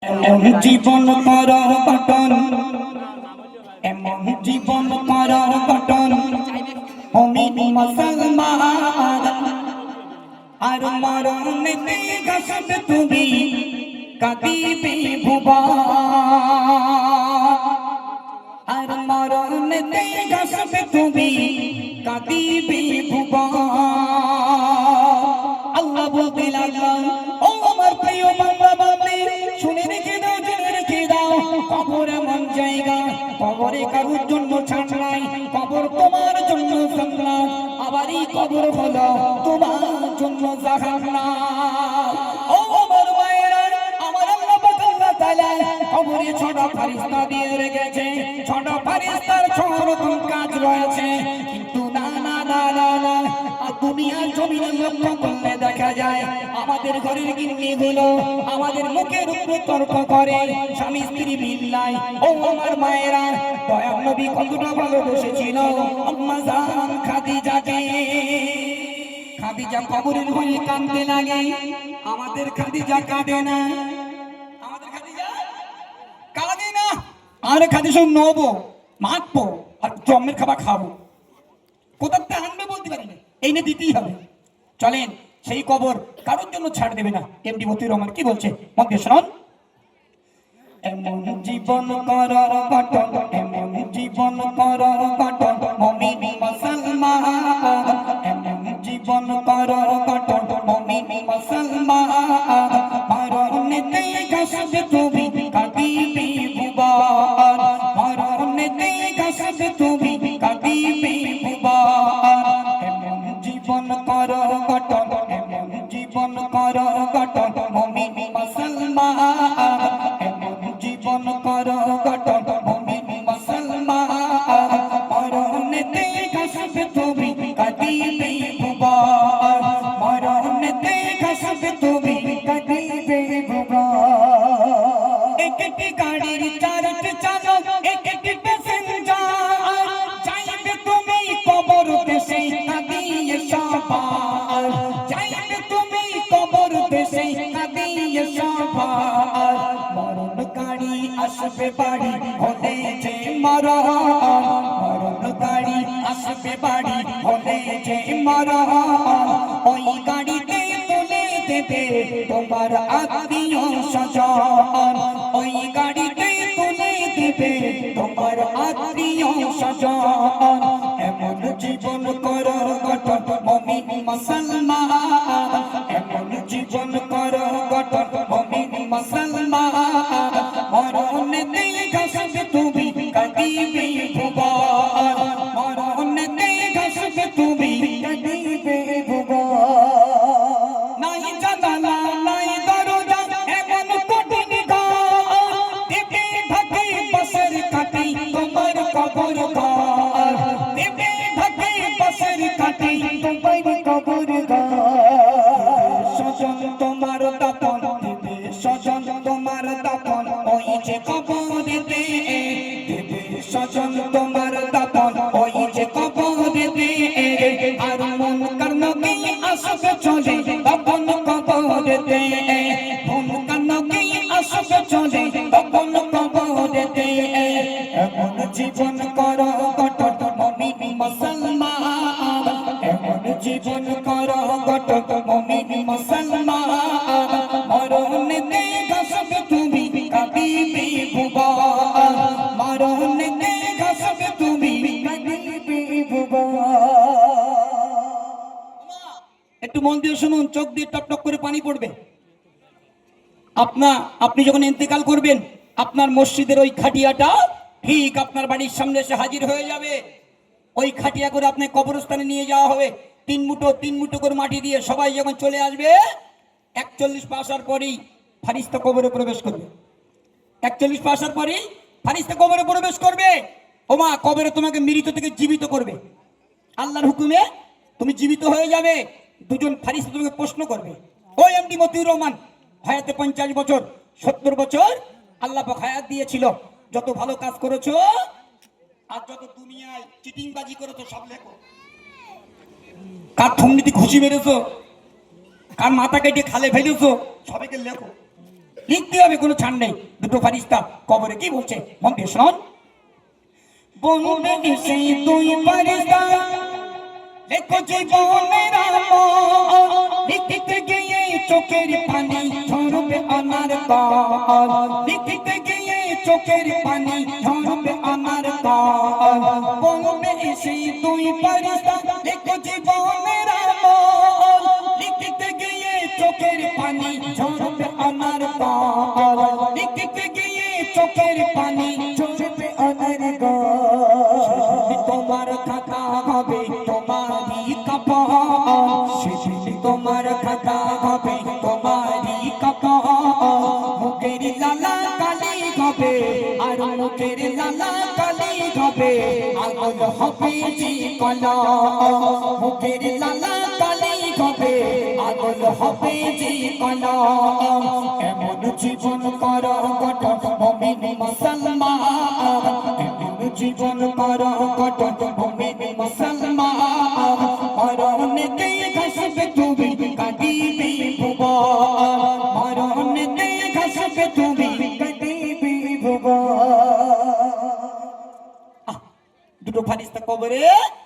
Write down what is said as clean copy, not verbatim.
এমন জীবন করার গঠন, এমন জীবন করার গঠন, আমি মুসলমান আর মরণেতে ঘাসবে তুমি কাঁদিবে ভুবন, আর মরণেতে ঘাসবে তুমি কাঁদিবে ভুবন। আল্লাহ বলতে লাগলেন, ও আমার প্রিয় বান্দা বান্দী, শুনে রেখে দাও, জেনে রেখে দাও, কবর এমন জায়গা, কবরে কারোর জন্য ছাড় নাই, কবর তোমার জন্য জান্নাত, আবার এই কবর হলো তোমার জন্য জাহান্নাম। ও আমার মায়েরা, আমার আল্লাহ পাক আল্লাহ তাআলা কবরে 6টা ফেরেশতা দিয়ে রেখেছে, 6টা ফেরেশতার 6 রকম কাজ রয়েছে। কিন্তু না না না না না, দুনিয়ার জমিনে লক্ষ্য করলে দেখা যায় আমাদের ঘরের গিন্নিগুলো আমাদের মুখের উপরে তর্ক করে স্বামী স্ত্রী বিল্লাহ। ও আমার মায়েরা, দয়ার নবী কতটা ভালোবেসেছিল আম্মা জান খাদিজাকে। খাদিজা কবরের হয়ে কাঁদতে লাগে, আমাদের খাদিজা কাঁদে না, আমাদের খাদিজা কাঁদে না। আরে খাদিজা নবো মাখবো আর জমের খাবার খাবো, কোথাতে আনবে বলতে পারি না, এই নিয়ে দিতেই হবে। চলেন, সেই কবর কারোর জন্য ছাড় দেবে না। এমডি মতিউর রহমান কি বলছে, মন দিয়ে শুনুন। এমন জীবন করার গঠন, এমন জীবন করার গঠন, মুমিন মুসলমান, এমন জীবন করার গঠন, মুমিন মুসলমান, মরণেতে ঘাসবে তুমি কাঁদিবে ভুবন, মরণেতে ঘাসবে তুমি কাঁদিবে ভুবন। এমন জীবন করার গঠন, এমন জীবন করার গঠন, মুমিন মুসলমান, এমন জীবন করার গঠন, মুমিন মুসলমান, মরণেতে ঘাসবে তুমি কাঁদিবে ভুবন, মরণেতে ঘাসবে তুমি কাঁদিবে ভুবন। একটি গাড়ির 4টি চালক, একটি প্যাসেঞ্জার, যাইবে তুমি কবর দেশে কাঁদিয়ে সবার, যাইবে তুমি কবর দেশে কাঁদিয়ে সবার। মরণ গাড়ি আসবে বাড়ি হলে যে মরণ, মরণ গাড়ি আসবে বাড়ি হলে যে মরণ, ওই গাড়িতে তুলে দেবে তোমার আত্মীয় স্বজন, ওই গাড়িতে তুলে দেবে তোমার আত্মীয় স্বজন। এমন জীবন করার গঠন, মুমিন মুসলমান, এমন জীবন করার গঠন, মুমিন মুসলমান, মরণেতে ঘাসবে তুমি কাঁদিবে ভুবন, মরণেতে ঘাসবে তুমি কাঁদিবে ভুবন। নাই জানালা নাই দরজা, এমন কঠিন ঘর, দেবে ঢাকে বাঁশের কাঠি তোমার কবর ঘর, দেবে ঢাকে বাঁশের কাঠি তোমার কবর ঘর। স্বজন তোমার দাপন দেবে, স্বজন তোমার দাপন ওই যে কবরেতে দেবে, স্বজন তোমার দাপন ওই যে কবরেতে। আর মন কান্নকে আসবে চলে তখন কবরেতে, মন কান্নকে আসবে চলে তখন কবরেতে। এমন জীবন করো গঠন, মুমিন মুসলমান, এমন জীবন করো গঠন, মুমিন মুসলমান, মরণেতে ঘাসবে তুমি কাঁদিবে ভুবন, মরণেতে ঘাসবে তুমি কাঁদিবে ভুবন। একটু মন দিয়ে শুনুন, চোখ দিয়ে টপ টপ করে পানি পড়বে। আপনি যখন ইন্তেকাল করবেন, আপনার মসজিদের ওই খাটিয়াটা ঠিক আপনার বাড়ির সামনে এসে হাজির হয়ে যাবে। ওই খাটিয়া করে আপনি কবরস্থানে নিয়ে যাওয়া হবে, 3 মুঠো করে মাটি দিয়ে। সবাই যখন চলে আসবে 41 পাশার পরেই ফারিস্তা কবরে প্রবেশ করবে, 41 পাশার পরেই ফারিস্তা কবরে প্রবেশ করবে। ওমা, কবরে তোমাকে মৃত থেকে জীবিত করবে, আল্লাহর হুকুমে তুমি জীবিত হয়ে যাবে। দুজন ফারিস্তা তোমাকে প্রশ্ন করবে, ও এমডি মতিউর রহমান, হায়াতে 50 বছর 70 বছর আল্লাহ পাক হায়াত দিয়েছিল, যত ভালো কাজ করেছো আর যত দুনিয়ায় চিটিংবাজি করেছো সব লেখো। কার থুমনিতে খুশি মেরেছো, কার মাথা কেটে খালে ফেলেছো, সবাইকে লেখো। লিখতে হবে, কোনো ছাড় নেই। দুটো ফারিস্তা কবরে কি বলছে মন দিয়ে শোন। বলবে এসে দুই ফারিস্তা লেখো জীবনের লিখতে গিয়ে চোখের পানি ঝরবে আমার কাল, লিখতে গিয়ে চোখের পানি ঝরবে আমার কাল। বলবে এসে দুই ফারিস্তা লেখো জীবনের লিখতে গিয়ে চোখের পানি ঝরবে আমার কাল, লিখতে গিয়ে চোখের পানি ঝরবে আমার কাল। তোমার খাতা হবে তোমারই কপাল, সেদিন তোমার খাতা হবে তোমারই কপাল। মুখের লালা কালি হবে আর মুখের লালা কালি হবে, আগুন হবে যে কলা। মুখের লালা কালি হবে আগুন হবে যে কলা। এমন জীবন কর গঠন মুমিন মুসলমান, এমন জীবন কর গঠন মুমিন মুসলমান। মরণেতে ঘাসবে তুমি কাটিবে ভুবন, মরণেতে ঘাসবে তুমি কাটিবে ভুবন। দুটো ফারিস্তা কবরে